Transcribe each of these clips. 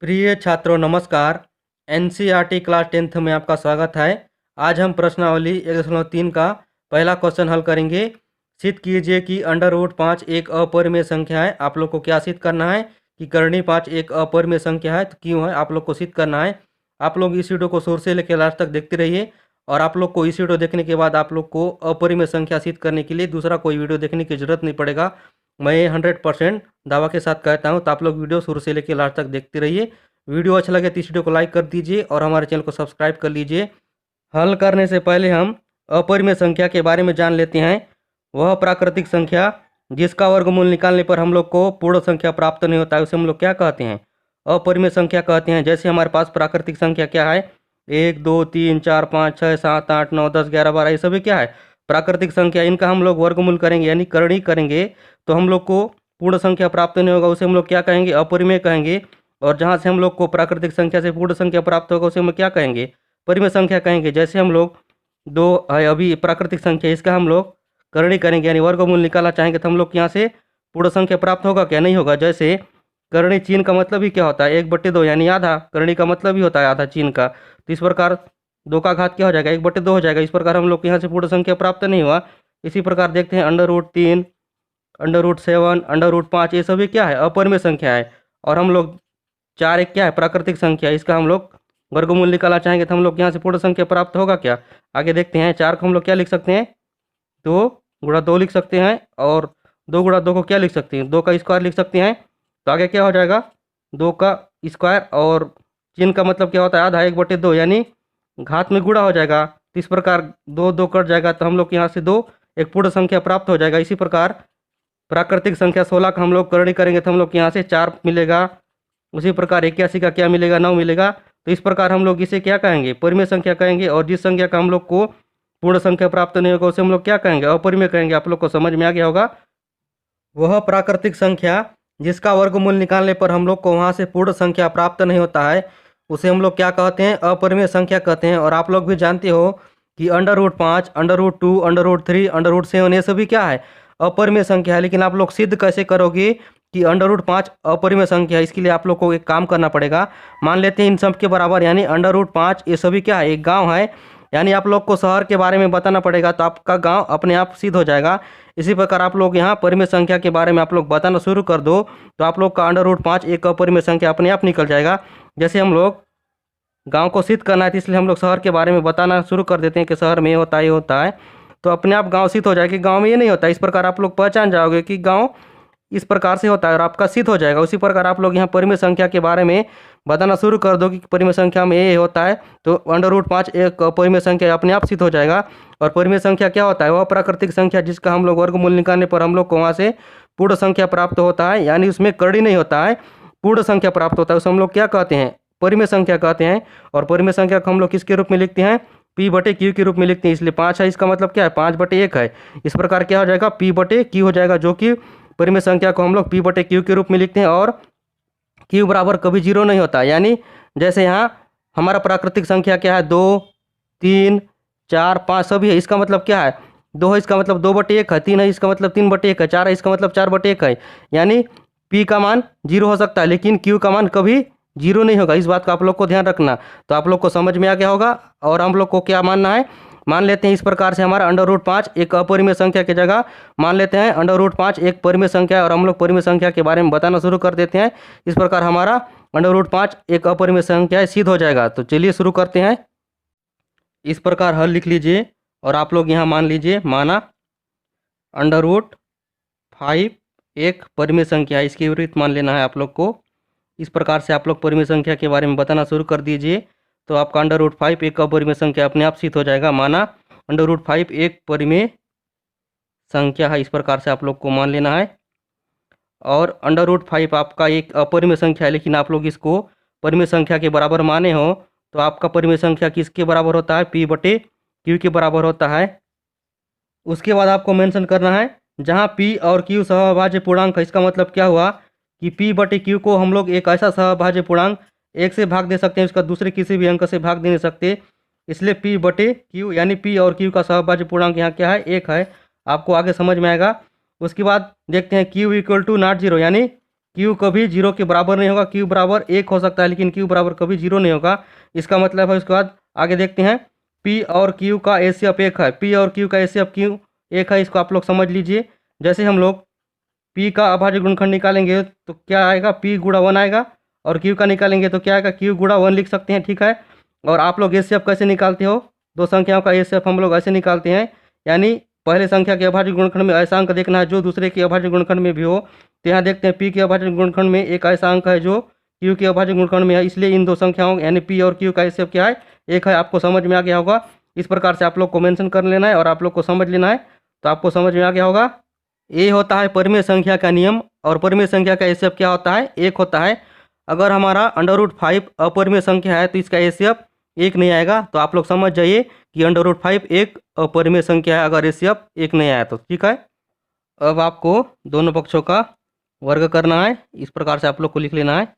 प्रिय छात्रों नमस्कार। एनसीईआरटी क्लास 10th में आपका स्वागत है। आज हम प्रश्नावली 1.3 का पहला क्वेश्चन हल करेंगे। सिद्ध कीजिए कि अंडर रूट 5 एक अपरिमेय संख्या है। आप लोग को क्या सिद्ध करना है कि करणी 5 एक अपरिमेय संख्या है, तो क्यों है आप लोग को सिद्ध करना है। आप लोग इस वीडियो को शुरू से लेकर लास्ट तक देखते रहिए और आप लोग को इस वीडियो देखने के बाद आप लोग को अपरिमेय संख्या सिद्ध करने के लिए दूसरा कोई वीडियो देखने की जरूरत नहीं पड़ेगा। मैं 100% दावा के साथ कहता हूं, तो आप लोग वीडियो शुरू से लेकर लास्ट तक देखते रहिए। वीडियो अच्छा लगे तो इस वीडियो को लाइक कर दीजिए और हमारे चैनल को सब्सक्राइब कर लीजिए। हल करने से पहले हम अपरिमेय संख्या के बारे में जान लेते हैं। वह प्राकृतिक संख्या जिसका वर्गमूल निकालने पर हम लोग को पूर्ण संख्या प्राप्त नहीं होता है, उसे हम लोग क्या कहते हैं? अपरिमेय संख्या कहते हैं। जैसे हमारे पास प्राकृतिक संख्या क्या है? 1 2 3 4 5 6 7 8 9 10 11 12, ये सभी क्या है? प्राकृतिक संख्या। इनका हम लोग वर्गमूल करेंगे यानी करणी करेंगे तो हम लोग को पूर्ण संख्या प्राप्त नहीं होगा, उसे हम लोग क्या कहेंगे? अपरिमेय कहेंगे। और जहाँ से हम लोग को प्राकृतिक संख्या से पूर्ण संख्या प्राप्त होगा उसे हम क्या कहेंगे? परिमेय संख्या कहेंगे। जैसे हम लोग दो है अभी प्राकृतिक संख्या, इसका हम लोग करणी करेंगे यानी वर्गमूल निकालना चाहेंगे तो हम लोग यहाँ से पूर्ण संख्या प्राप्त होगा क्या? नहीं होगा। जैसे करणी चिन्ह का मतलब ही क्या होता है? 1/2 यानी आधा। करणी का मतलब ही होता है आधा चिन्ह का। तो इस प्रकार 2 का घात क्या हो जाएगा? 1/2 हो जाएगा। इस प्रकार हम लोग को यहाँ से पूर्ण संख्या प्राप्त नहीं हुआ। इसी प्रकार देखते हैं under root 3, under root 7, under root 5, ये सभी क्या है? अपरिमेय संख्या है। और हम लोग 4 एक क्या है? प्राकृतिक संख्या। इसका हम लोग वर्गमूल निकालना चाहेंगे तो हम लोग यहाँ से पूर्ण संख्या प्राप्त होगा क्या? आगे देखते हैं। 4 को हम लोग क्या लिख सकते हैं? 2 गुणा 2 लिख सकते हैं। और 2 गुणा 2 को क्या लिख सकते हैं? 2 का स्क्वायर लिख सकते हैं। तो आगे क्या हो जाएगा? 2 का स्क्वायर। और चिन्ह का मतलब क्या होता है? आधा। 1/2 यानी घात में गुणा हो जाएगा। तो इस प्रकार 2 2 कट जाएगा तो हम लोग यहाँ से 2 एक पूर्ण संख्या प्राप्त हो जाएगा। इसी प्रकार प्राकृतिक संख्या 16 का हम लोग करणी करेंगे तो हम लोग यहाँ से 4 मिलेगा। उसी प्रकार 81 का क्या मिलेगा? 9 मिलेगा। तो इस प्रकार हम लोग इसे क्या कहेंगे? परिमेय संख्या कहेंगे। और जिस संख्या का हम लोग को पूर्ण संख्या प्राप्त नहीं होगा उसे हम लोग क्या कहेंगे? अपरिमेय कहेंगे। आप लोग को समझ में आ गया होगा। वह प्राकृतिक संख्या जिसका वर्गमूल निकालने पर हम लोग को वहाँ से पूर्ण संख्या प्राप्त नहीं होता है उसे हम लोग क्या कहते हैं? अपरिमेय संख्या कहते हैं। और आप लोग भी जानते हो कि under root 5, under root 2, under root 3, under root 7, ये सभी क्या है? अपरिमेय संख्या है। लेकिन आप लोग सिद्ध कैसे करोगे कि अंडर रूट 5 अपरिमेय संख्या है? इसके लिए आप लोग को एक काम करना पड़ेगा। मान लेते हैं इन सब के बराबर यानी अंडर रूट 5 ये सभी क्या है? एक गाँव है। यानी आप लोग को शहर के बारे में बताना पड़ेगा तो आपका गांव अपने आप सिद्ध हो जाएगा। इसी प्रकार आप लोग यहाँ परिमेय संख्या के बारे में आप लोग बताना शुरू कर दो तो आप लोग का अंडर रूट 5 एक अपरिमेय संख्या अपने आप निकल जाएगा। जैसे हम लोग गांव को सिद्ध करना है तो इसलिए हम लोग शहर के बारे में बताना शुरू कर देते हैं कि शहर में ये होता है, ये होता है। तो अपने आप गांव सिद्ध हो जाएगा कि गांव में ये नहीं होता। इस प्रकार आप लोग पहचान जाओगे कि गांव इस प्रकार से होता है और आपका सिद्ध हो जाएगा। उसी प्रकार आप लोग यहाँ परिमेय संख्या के बारे में बताना शुरू कर दो कि परिमेय संख्या में ये होता है तो अंडर रूट 5 एक परिमेय संख्या अपने आप सिद्ध हो जाएगा। और परिमेय संख्या क्या होता है? वह प्राकृतिक संख्या जिसका हम लोग वर्गमूल निकालने पर हम लोग को वहाँ से पूर्ण संख्या प्राप्त होता है यानी उसमें करणी नहीं होता है, पूर्ण संख्या प्राप्त होता है। उसे हम लोग क्या कहते हैं? परिमेय संख्या कहते हैं। और परिमेय संख्या को हम लोग किसके रूप में लिखते हैं? P/Q के रूप में लिखते हैं। इसलिए 5 है, इसका मतलब क्या है? 5/1 है। इस प्रकार क्या हो जाएगा? P/Q हो जाएगा, जो कि परिमेय संख्या को हम लोग P/Q के रूप में लिखते हैं। और Q बराबर कभी 0 नहीं होता। यानी जैसे यहाँ हमारा प्राकृतिक संख्या क्या है? 2 3 4 5 सभी है। इसका मतलब क्या है? 2 है, इसका मतलब 2/1 है। 3 है, इसका मतलब 3/1 है। 4 है, इसका मतलब 4/1 है। यानी P का मान 0 हो सकता है लेकिन Q का मान कभी 0 नहीं होगा। इस बात का आप लोग को ध्यान रखना। तो आप लोग को समझ में आ गया होगा। और हम लोग को क्या मानना है? मान लेते हैं इस प्रकार से हमारा अंडर रूट 5 एक अपरिमेय संख्या की जगह मान लेते हैं अंडर रूट 5 एक परिमेय संख्या है। और हम लोग परिमेय संख्या के बारे में बताना शुरू कर देते हैं। इस प्रकार हमारा अंडर रूट 5 एक अपरिमेय संख्या है, सिद्ध हो जाएगा। तो चलिए शुरू करते हैं। इस प्रकार हल लिख लीजिए और आप लोग यहाँ मान लीजिए, माना अंडर रूट 5 एक परिमेय संख्या है। इसके विपरीत मान लेना है आप लोग को। इस प्रकार से आप लोग परिमेय संख्या के बारे में बताना शुरू कर दीजिए तो आपका अंडर रूट 5 एक अपरिमेय संख्या अपने आप सिद्ध हो जाएगा। माना अंडर रूट 5 एक परिमेय संख्या है। इस प्रकार से आप लोग को मान लेना है। और अंडर रूट 5 आपका एक अपरिमेय संख्या है लेकिन आप लोग इसको परिमेय संख्या के बराबर माने हो तो आपका परिमेय संख्या किसके बराबर होता है? P/Q के बराबर होता है। उसके बाद आपको मेंशन करना है जहाँ P और Q सहभाज्य पूर्णांक है। इसका मतलब क्या हुआ कि P/Q को हम लोग एक ऐसा सहभाज्य पूर्णांक 1 से भाग दे सकते हैं, उसका दूसरे किसी भी अंक से भाग दे नहीं सकते। इसलिए P/Q यानी P और Q का सहभाज्य पूर्णांक यहाँ क्या है? 1 है। आपको आगे समझ में आएगा। उसके बाद देखते हैं Q = ≠ 0 यानी क्यू कभी जीरो के बराबर नहीं होगा, क्यू बराबर एक हो सकता है लेकिन क्यू बराबर कभी जीरो नहीं होगा। इसका मतलब है, उसके बाद आगे देखते हैं, पी और क्यू का एचसीएफ एक है, पी और क्यू का एचसीएफ क्यू एक है, इसको आप लोग समझ लीजिए। जैसे हम लोग पी का अभाज्य गुणनखंड निकालेंगे तो क्या आएगा, पी गुणा वन आएगा, और क्यू का निकालेंगे तो क्या आएगा, क्यू गुणा वन लिख सकते हैं, ठीक है। और आप लोग एचसीएफ कैसे निकालते हो, दो संख्याओं का एचसीएफ हम लोग ऐसे निकालते हैं, यानी पहले संख्या के अभाज्य गुणनखंड में ऐसा अंक देखना है जो दूसरे के अभाज्य गुणनखंड में भी हो। तो यहाँ देखते हैं पी के अभाज्य गुणनखंड में एक ऐसा अंक है जो क्यू के अभाज्य गुणनखंड में है, इसलिए इन दो संख्याओं यानी पी और क्यू का एचसीएफ क्या है, एक है। आपको समझ में आ गया होगा। इस प्रकार से आप लोग को मेंशन कर लेना है और आप लोग को समझ लेना है, तो आपको समझ में आ गया होगा। ये होता है परिमेय संख्या का नियम, और परिमेय संख्या का एचसीएफ क्या होता है, एक होता है। अगर हमारा अंडर रूट 5 अपरिमेय संख्या है तो इसका एचसीएफ एक नहीं आएगा, तो आप लोग समझ जाइए कि अंडर रूट 5 एक अपरिमेय संख्या है अगर एचसीएफ एक नहीं आया तो, ठीक है। अब आपको दोनों पक्षों का वर्ग करना है, इस प्रकार से आप लोग को लिख लेना है,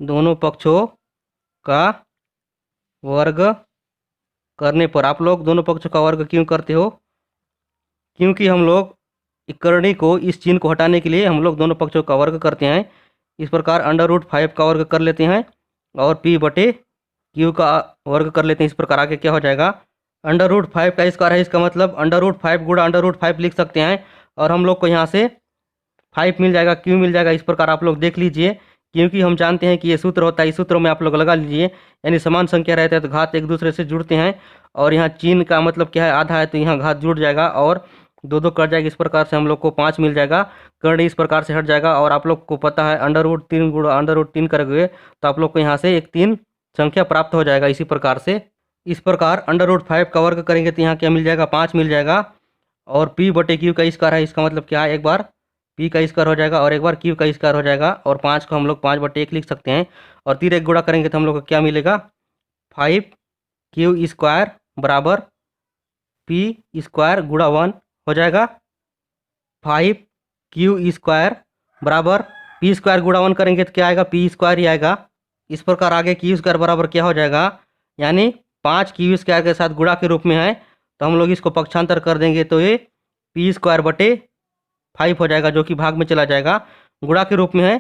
दोनों पक्षों का वर्ग करने पर। आप लोग दोनों पक्षों का वर्ग क्यों करते हो, क्योंकि हम लोग करणी को, इस चिन्ह को हटाने के लिए हम लोग दोनों पक्षों का वर्ग करते हैं। इस प्रकार अंडर रूट 5 का वर्ग कर लेते हैं और पी बटे क्यू का वर्ग कर लेते हैं। इस प्रकार आगे क्या हो जाएगा, अंडर रूट 5 का स्क्वायर है, इसका मतलब अंडर रूट 5 गुणा अंडर रूट 5 लिख सकते हैं, और हम लोग को यहाँ से 5 मिल जाएगा, क्यू मिल जाएगा। इस प्रकार आप लोग देख लीजिए, क्योंकि हम जानते हैं कि ये सूत्र होता है, इस सूत्र में आप लोग लगा लीजिए, यानी समान संख्या रहता है तो घात एक दूसरे से जुड़ते हैं, और यहाँ चिन्ह का मतलब क्या है, आधा है तो यहाँ घात जुड़ जाएगा और दो दो कट जाएगा। इस प्रकार से हम लोग को 5 मिल जाएगा, कर्ण इस प्रकार से हट जाएगा। और आप लोग को पता है अंडर रूट 3 गुणा अंडर रूट 3 करोगे तो आप लोग को यहाँ से एक 3 संख्या प्राप्त हो जाएगा। इसी प्रकार से इस प्रकार अंडर रूट 5 का वर्ग करेंगे तो यहाँ क्या मिल जाएगा, 5 मिल जाएगा। और पी बटे क्यू का स्क्वायर है, इसका मतलब क्या है, एक बार पी का स्क्वायर हो जाएगा और एक बार क्यू का स्क्वायर हो जाएगा, और 5 को हम लोग 5/1 लिख सकते हैं। और 3 एक गुणा करेंगे तो हम लोग को क्या मिलेगा, 5 क्यू स्क्वायर बराबर पी स्क्वायर गुणा 1 हो जाएगा। 5 क्यू स्क्वायर बराबर पी स्क्वायर गुणा 1 करेंगे तो क्या आएगा, पी स्क्वायर ही आएगा। इस प्रकार आगे क्यू स्क्वायर बराबर क्या हो जाएगा, यानी 5 क्यू स्क्वायर के साथ गुणा के रूप में है, तो हम लोग इसको पक्षांतर कर देंगे तो ये पी स्क्वायर बटे 5 हो जाएगा, जो कि भाग में चला जाएगा। गुणा के रूप में है,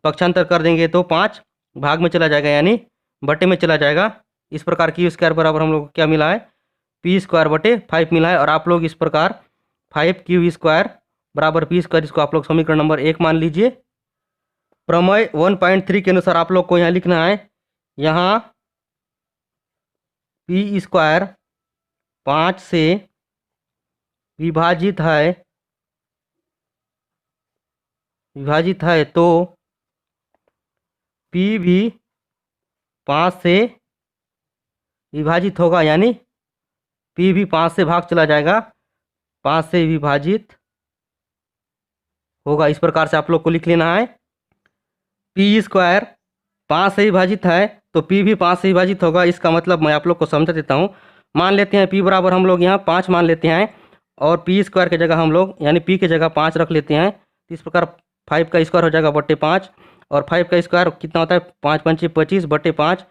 पक्षांतर कर देंगे तो 5 भाग में चला जाएगा, यानी बटे में चला जाएगा। इस प्रकार क्यू स्क्वायर बराबर हम लोग को क्या मिला है, पी स्क्वायर बटे 5 मिला है। और आप लोग इस प्रकार 5 क्यू स्क्वायर बराबर पी स्क्वायर, इसको आप लोग समीकरण नंबर 1 मान लीजिए। प्रमेय 1.3 के अनुसार आप लोग को यहाँ लिखना है, यहाँ पी स्क्वायर 5 से विभाजित है तो पी भी 5 से विभाजित होगा, यानी पी भी 5 से भाग चला जाएगा, 5 से विभाजित होगा। इस प्रकार से आप लोग को लिख लेना है, पी स्क्वायर 5 से विभाजित है तो पी भी 5 से विभाजित होगा। इसका मतलब मैं आप लोग को समझा देता हूँ। मान लेते हैं पी बराबर हम लोग यहाँ 5 मान लेते हैं, और पी स्क्वायर की जगह हम लोग यानी पी की जगह 5 रख लेते हैं। इस प्रकार 5 का स्क्वायर हो जाएगा बटे 5, और 5 का स्क्वायर कितना होता है, 5 पंचे 25 बटे 5।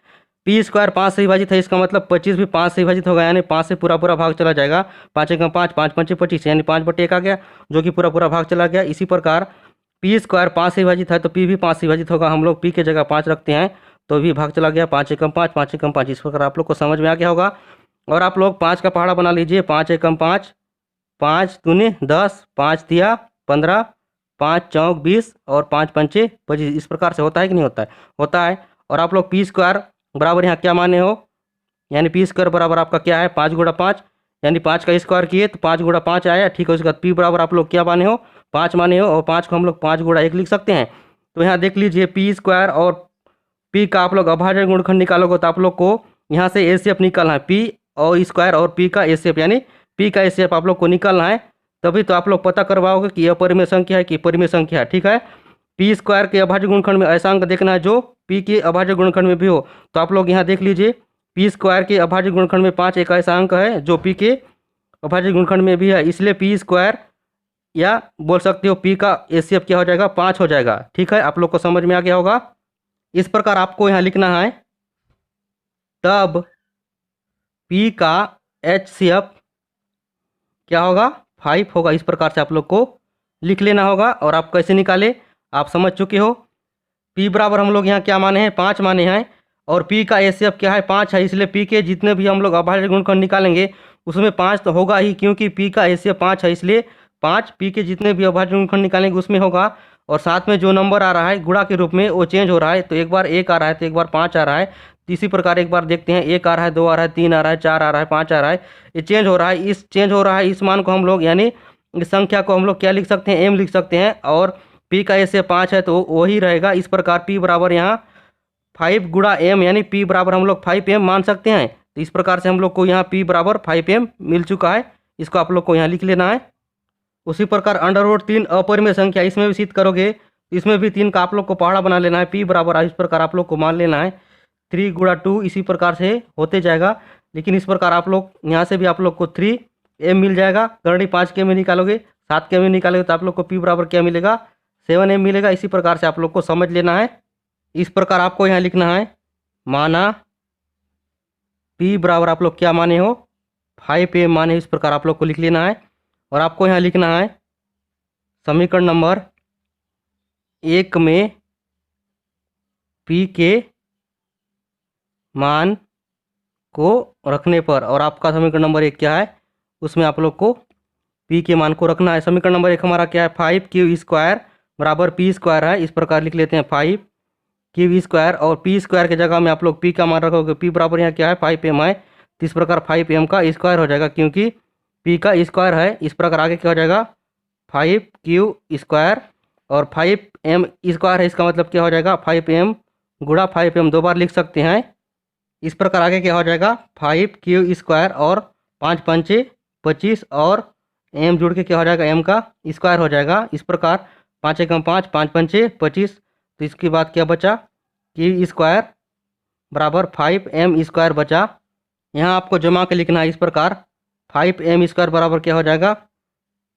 पी स्क्वायर 5 से विभाजित है, इसका मतलब 25 भी 5 से विभाजित होगा, यानी 5 से पूरा पूरा भाग चला जाएगा। 5 एकम 5, 5 पंचे 25, यानी 5/1 आ गया, जो कि पूरा पूरा भाग चला गया। इसी प्रकार पी स्क्वायर 5 से विभाजित है तो पी भी 5 से विभाजित होगा। हम लोग पी की जगह 5 रखते हैं तो भी भाग चला गया, 5 एकम 5, 5 एकम 5। इस प्रकार आप लोग को समझ में आ गया होगा। और आप लोग 5 का पहाड़ा बना लीजिए, 5 एकम 5, 5 दूनी 10, 5 तिया 15, 5 चौक 20 और 5 पंचे 25। इस प्रकार से होता है कि नहीं होता है, होता है। और आप लोग पी स्क्वायर बराबर यहाँ क्या माने हो, यानी पी स्क्वायर बराबर आपका क्या है, 5 गुणा 5, यानी 5 का स्क्वायर किए तो 5 गुणा 5 आया, ठीक है। उसके बाद पी बराबर आप लोग क्या माने हो, 5 माने हो, और 5 को हम लोग 5 गुणा 1 लिख सकते हैं। तो यहाँ देख लीजिए, पी स्क्वायर और पी का आप लोग अभाज्य गुणनखंड निकालोगे तो आप लोग को यहाँ से एचसीएफ निकालना है, पी और स्क्वायर और पी का एचसीएफ, यानी पी का एचसीएफ आप लोग को निकालना है, तभी तो आप लोग पता करवाओगे कि यह परिमेय संख्या है कि परिमेय संख्या है, ठीक है। पी स्क्वायर के अभाज्य गुणनखंड में ऐसा अंक देखना है जो पी के अभाज्य गुणनखंड में भी हो। तो आप लोग यहाँ देख लीजिए, पी स्क्वायर के अभाज्य गुणनखंड में 5 एक ऐसा अंक है जो पी के अभाज्य गुणनखंड में भी है, इसलिए पी स्क्वायर या बोल सकते हो पी का एचसीएफ क्या हो जाएगा, 5 हो जाएगा, ठीक है। आप लोग को समझ में आ गया होगा। इस प्रकार आपको यहाँ लिखना है, तब पी का एचसीएफ क्या होगा, 5 होगा। इस प्रकार से आप लोग को लिख लेना होगा। और आप कैसे निकाले, आप समझ चुके हो। P बराबर हम लोग यहाँ क्या माने हैं, 5 माने हैं, और P का HCF क्या है, 5 है, इसलिए P के जितने भी हम लोग अभाज्य गुणनखंड निकालेंगे उसमें 5 तो होगा ही, क्योंकि P का HCF 5 है, इसलिए 5 P के जितने भी अभाज्य गुणनखंड निकालेंगे उसमें होगा। और साथ में जो नंबर आ रहा है गुणा के रूप में वो चेंज हो रहा है, तो एक बार 1 आ रहा है तो एक बार 5 आ रहा है। तो इसी प्रकार एक बार देखते हैं, 1 आ रहा है, 2 आ रहा है, 3 आ रहा है, 4 आ रहा है, 5 आ रहा है, ये चेंज हो रहा है। इस चेंज हो रहा है इस मान को हम लोग यानी इस संख्या को हम लोग क्या लिख सकते हैं, m लिख सकते हैं, और P का HCF 5 है तो वही रहेगा। इस प्रकार P बराबर यहाँ 5 गुणा m यानी P बराबर हम लोग 5m मान सकते हैं। तो इस प्रकार से हम लोग को यहाँ P बराबर 5m मिल चुका है, इसको आप लोग को यहाँ लिख लेना है। उसी प्रकार √3 अपरिमेय संख्या, इसमें भी सिद्ध करोगे तो इसमें भी 3 का आप लोग को पहाड़ा बना लेना है। P बराबर इस प्रकार आप लोग को मान लेना है 3 गुणा 2, इसी प्रकार से होते जाएगा। लेकिन इस प्रकार आप लोग यहाँ से भी आप लोग को 3m मिल जाएगा। करनी 5 के में निकालोगे, 7 के में निकालोगे तो आप लोग को P बराबर क्या मिलेगा, 7m मिलेगा। इसी प्रकार से आप लोग को समझ लेना है। इस प्रकार आपको यहाँ लिखना है, माना P बराबर आप लोग क्या माने हो, 5m माने, इस प्रकार आप लोग को लिख लेना है। और आपको यहाँ लिखना है समीकरण नंबर 1 में P के मान को रखने पर, और आपका समीकरण नंबर 1 क्या है, उसमें आप लोग को P के मान को रखना है। समीकरण नंबर 1 हमारा क्या है, 5q² बराबर P² है। इस प्रकार लिख लेते हैं 5q², और P² के जगह में आप लोग P का मान रखोगे, P बराबर यहाँ क्या है, 5m है, तो इस प्रकार 5m का स्क्वायर हो जाएगा, क्योंकि P का स्क्वायर है। इस प्रकार आगे क्या हो जाएगा, 5q², और 5m² है, इसका मतलब क्या हो जाएगा, 5m गुणा 5m, 2 बार लिख सकते हैं। इस प्रकार आगे क्या हो जाएगा, 5q² और 5 पंचे 25, और m जुड़ के क्या हो जाएगा, m का स्क्वायर हो जाएगा। इस प्रकार 5 एकम 5, 5 पंचे 25, तो इसके बाद क्या बचा, q² बराबर 5m² बचा। यहाँ आपको जमा के लिखना है इस प्रकार, 5m² बराबर क्या हो जाएगा,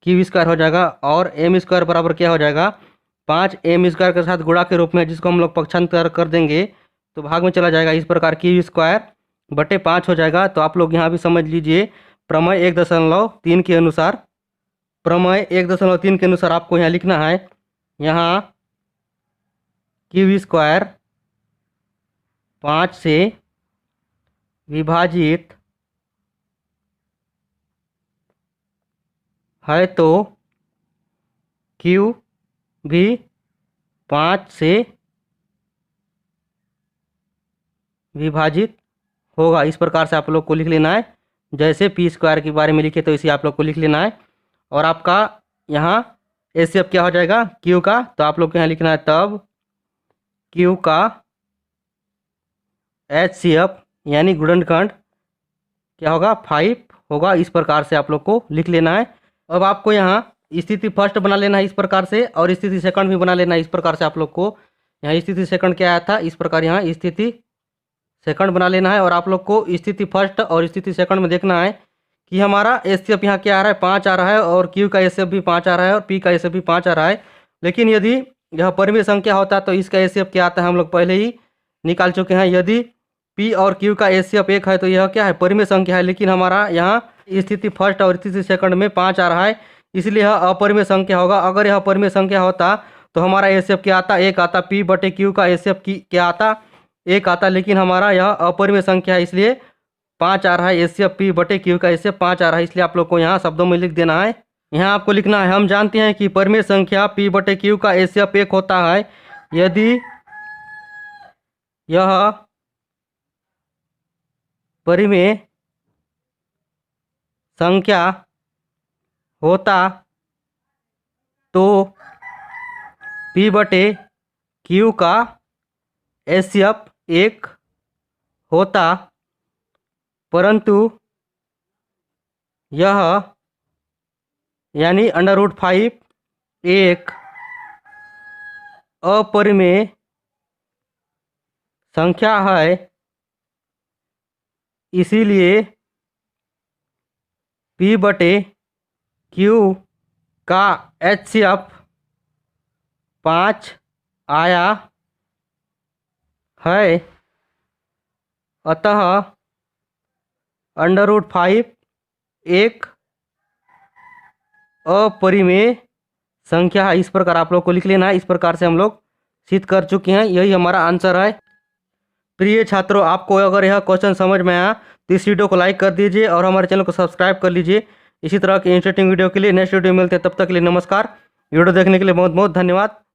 q² हो जाएगा, और m² बराबर क्या हो जाएगा, 5m² के साथ गुणा के रूप में, जिसको हम लोग पक्षांतर कर देंगे तो भाग में चला जाएगा। इस प्रकार q² बटे 5 हो जाएगा। तो आप लोग यहाँ भी समझ लीजिए, प्रमेय 1.3 के अनुसार, प्रमेय 1.3 के अनुसार आपको यहाँ लिखना है, यहाँ q² 5 से विभाजित है तो Q भी 5 से विभाजित होगा। इस प्रकार से आप लोग को लिख लेना है, जैसे P² के बारे में लिखे तो इसे आप लोग को लिख लेना है। और आपका यहाँ HCF क्या हो जाएगा, Q का, तो आप लोग को यहाँ लिखना है, तब Q का HCF यानी गुणनखंड क्या होगा, 5 होगा। इस प्रकार से आप लोग को लिख लेना है। अब आपको यहाँ स्थिति फर्स्ट बना लेना है इस प्रकार से, और स्थिति सेकंड भी बना लेना है इस प्रकार से। आप लोग को यहाँ स्थिति सेकंड क्या आया था, इस प्रकार यहाँ स्थिति सेकंड बना लेना है। और आप लोग को स्थिति फर्स्ट और स्थिति सेकंड में देखना है कि हमारा HCF यहाँ क्या आ रहा है, 5 आ रहा है, और Q का HCF भी 5 आ रहा है, और P का HCF भी 5 आ रहा है। लेकिन यदि यह परिमेय संख्या होता तो इसका HCF क्या आता है, हम लोग पहले ही निकाल चुके हैं। यदि P और Q का HCF 1 है तो यह क्या है, परिमेय संख्या है। लेकिन हमारा यहाँ स्थिति फर्स्ट और स्थिति सेकंड में 5 आ रहा है, इसलिए यह अपरिमेय संख्या होगा। अगर यह परिमेय संख्या होता तो हमारा HCF क्या आता, 1 आता, P बटे Q का HCF क्या आता, 1 आता। लेकिन हमारा यह अपरिमेय संख्या है, इसलिए 5 आ रहा है। HCF P बटे Q का HCF 5 आ रहा है, इसलिए आप लोग को यहाँ शब्दों में लिख देना है। यहाँ आपको लिखना है, हम जानते हैं कि परिमेय संख्या P बटे Q का HCF 1 होता है यदि यह परिमेय संख्या होता तो P बटे Q का HCF 1 होता, परंतु यह यानी √5 एक अपरिमेय संख्या है, इसीलिए P बटे Q का HCF 5 आया है। अतः √5 एक अपरिमेय संख्या है, इस प्रकार आप लोग को लिख लेना है। इस प्रकार से हम लोग सिद्ध कर चुके हैं, यही हमारा आंसर है। प्रिय छात्रों, आपको अगर यह क्वेश्चन समझ में आया तो इस वीडियो को लाइक कर दीजिए और हमारे चैनल को सब्सक्राइब कर लीजिए। इसी तरह के इंटरेस्टिंग वीडियो के लिए नेक्स्ट वीडियो मिलते हैं, तब तक के लिए नमस्कार। वीडियो देखने के लिए बहुत बहुत धन्यवाद।